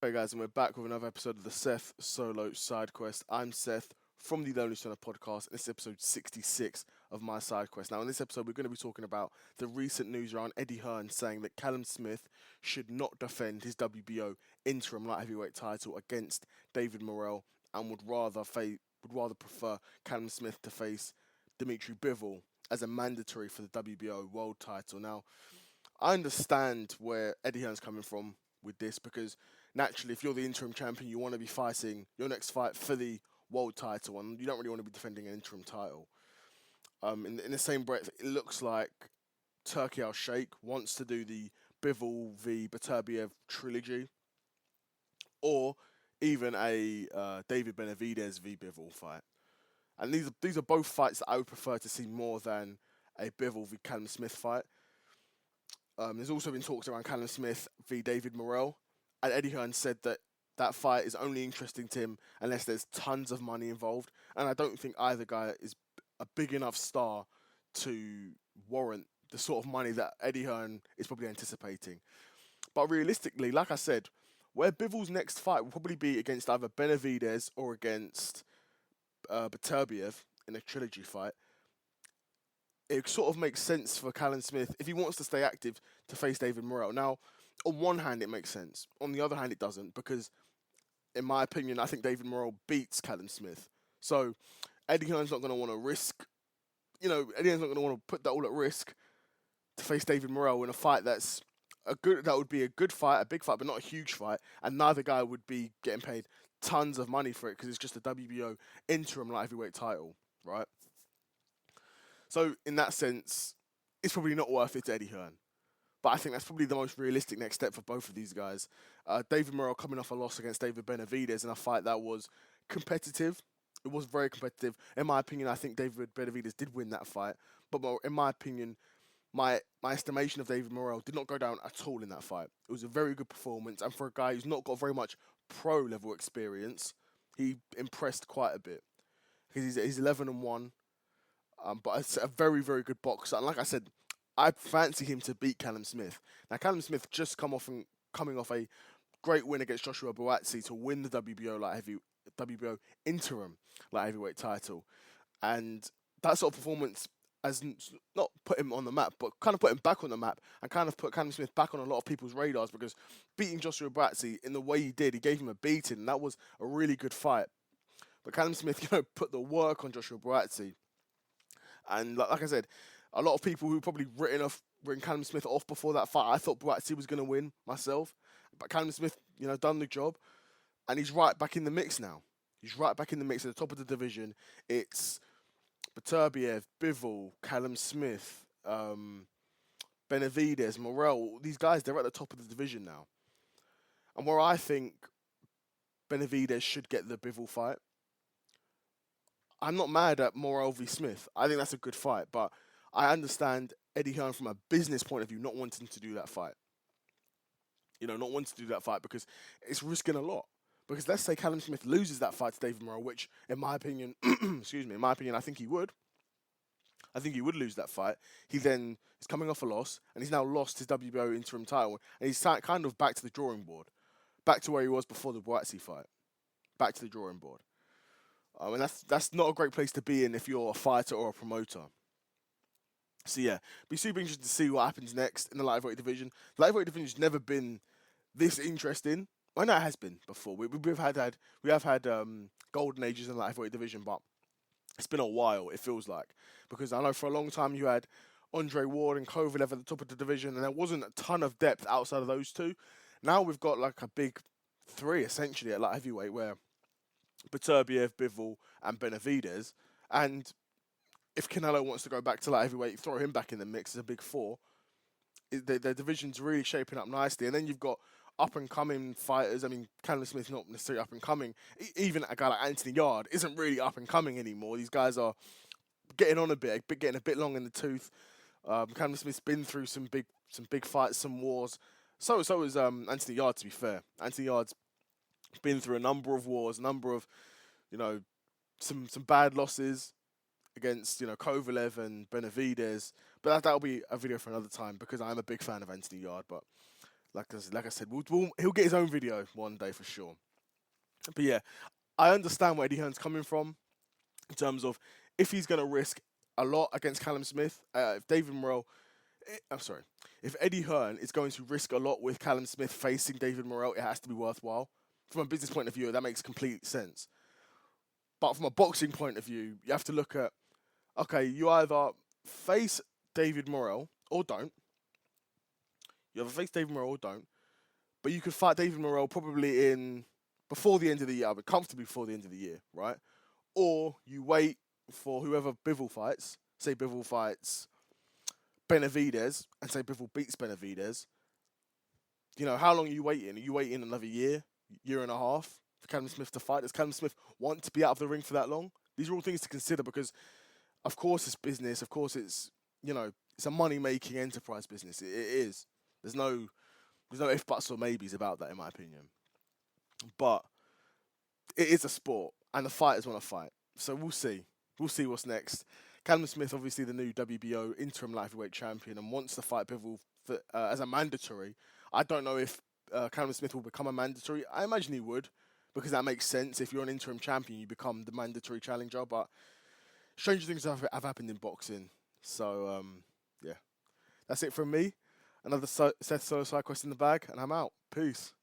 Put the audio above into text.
Hey guys, and we're back with another episode of the Seth Solo Side Quest. I'm Seth from the Lonely Stoner podcast, and this is episode 66 of my side quest. Now, in this episode, we're going to be talking about the recent news around Eddie Hearn saying that Callum Smith should not defend his WBO interim light heavyweight title against David Morrell, and would rather prefer Callum Smith to face Dimitri Bivol as a mandatory for the WBO world title. Now, I understand where Eddie Hearn's coming from with this because naturally, if you're the interim champion, you want to be fighting your next fight for the world title, and you don't really want to be defending an interim title. In the same breath, it looks like Turkey Al Sheikh wants to do the Bivol v Beterbiev trilogy, or even a David Benavidez v Bivol fight. And these are both fights that I would prefer to see more than a Bivol v Callum Smith fight. There's also been talks around Callum Smith v David Morrell, and Eddie Hearn said that that fight is only interesting to him unless there's tons of money involved, and I don't think either guy is a big enough star to warrant the sort of money that Eddie Hearn is probably anticipating. But realistically, like I said, where Bivol's next fight will probably be against either Benavidez or against Beterbiev in a trilogy fight, it sort of makes sense for Callum Smith, if he wants to stay active, to face David Morrell. Now, on one hand, it makes sense. On the other hand, it doesn't, because, in my opinion, I think David Morrell beats Callum Smith. So, Eddie Hearn's not going to want to risk, Eddie Hearn's not going to want to put that all at risk to face David Morrell in a fight that would be a good fight, a big fight, but not a huge fight, and neither guy would be getting paid tons of money for it because it's just a WBO interim light heavyweight title, right? So in that sense, it's probably not worth it to Eddie Hearn. But I think that's probably the most realistic next step for both of these guys. David Morrell coming off a loss against David Benavidez in a fight that was competitive. It was very competitive. In my opinion, I think David Benavidez did win that fight. But in my opinion, my estimation of David Morrell did not go down at all in that fight. It was a very good performance. And for a guy who's not got very much pro level experience, he impressed quite a bit. Because he's 11-1. But it's a very, very good boxer. And like I said, I fancy him to beat Callum Smith. Now, Callum Smith just coming off a great win against Joshua Buatsi to win the WBO interim light heavyweight title, and that sort of performance has not put him on the map, but kind of put him back on the map and kind of put Callum Smith back on a lot of people's radars because beating Joshua Buatsi in the way he did, he gave him a beating, and that was a really good fight. But Callum Smith, put the work on Joshua Buatsi. And like I said, a lot of people who probably written Callum Smith off before that fight, I thought Buatsi was going to win myself. But Callum Smith, done the job. And he's right back in the mix now. He's right back in the mix at the top of the division. It's Beterbiev, Bivol, Callum Smith, Benavidez, Morrell. These guys, they're at the top of the division now. And where I think Benavidez should get the Bivol fight, I'm not mad at Morrell v Smith. I think that's a good fight, but I understand Eddie Hearn from a business point of view not wanting to do that fight. Not wanting to do that fight because it's risking a lot. Because let's say Callum Smith loses that fight to David Morrell, which, in my opinion, I think he would. I think he would lose that fight. He then is coming off a loss, and he's now lost his WBO interim title, and he's kind of back to the drawing board, back to where he was before the Buatsi fight, back to the drawing board. And that's not a great place to be in if you're a fighter or a promoter. So yeah, be super interested to see what happens next in the lightweight division. The lightweight division's never been this interesting. I know it has been before. We have had golden ages in the lightweight division, but it's been a while. It feels like because I know for a long time you had Andre Ward and Kovalev at the top of the division, and there wasn't a ton of depth outside of those two. Now we've got like a big three essentially at light heavyweight where Beterbiev, Bivol, and Benavidez. And if Canelo wants to go back to light heavyweight, throw him back in the mix as a big four. The division's really shaping up nicely. And then you've got up and coming fighters. I mean, Callum Smith's not necessarily up and coming. Even a guy like Anthony Yard isn't really up and coming anymore. These guys are getting on a bit, getting a bit long in the tooth. Callum Smith's been through some big fights, some wars. So is Anthony Yard. To be fair, Anthony Yard's been through a number of wars, a number of, some bad losses against, Kovalev and Benavidez. But that'll be a video for another time because I'm a big fan of Anthony Yard. But Like I said, he'll get his own video one day for sure. But yeah, I understand where Eddie Hearn's coming from in terms of if he's going to risk a lot against Callum Smith, if David Morrell, I'm sorry, if Eddie Hearn is going to risk a lot with Callum Smith facing David Morrell, it has to be worthwhile. From a business point of view, that makes complete sense. But from a boxing point of view, you have to look at, okay, you either face David Morrell or don't. You either face David Morrell or don't. But you could fight David Morrell probably before the end of the year, but comfortably before the end of the year, right? Or you wait for whoever Bivol fights. Say Bivol fights Benavidez, and say Bivol beats Benavidez. How long are you waiting? Are you waiting another year and a half for Callum Smith to fight? Does Callum Smith want to be out of the ring for that long? These are all things to consider because, of course, it's business. Of course, it's a money-making enterprise business. It is. There's no if, buts, or maybes about that, in my opinion. But it is a sport, and the fighters want to fight. So we'll see. We'll see what's next. Callum Smith, obviously the new WBO interim light heavyweight champion, and wants to fight Bivol as a mandatory. I don't know if Callum Smith will become a mandatory. I imagine he would, because that makes sense. If you're an interim champion, you become the mandatory challenger. But stranger things have happened in boxing. So, yeah. That's it from me. Another Seth Solo side quest in the bag, and I'm out. Peace.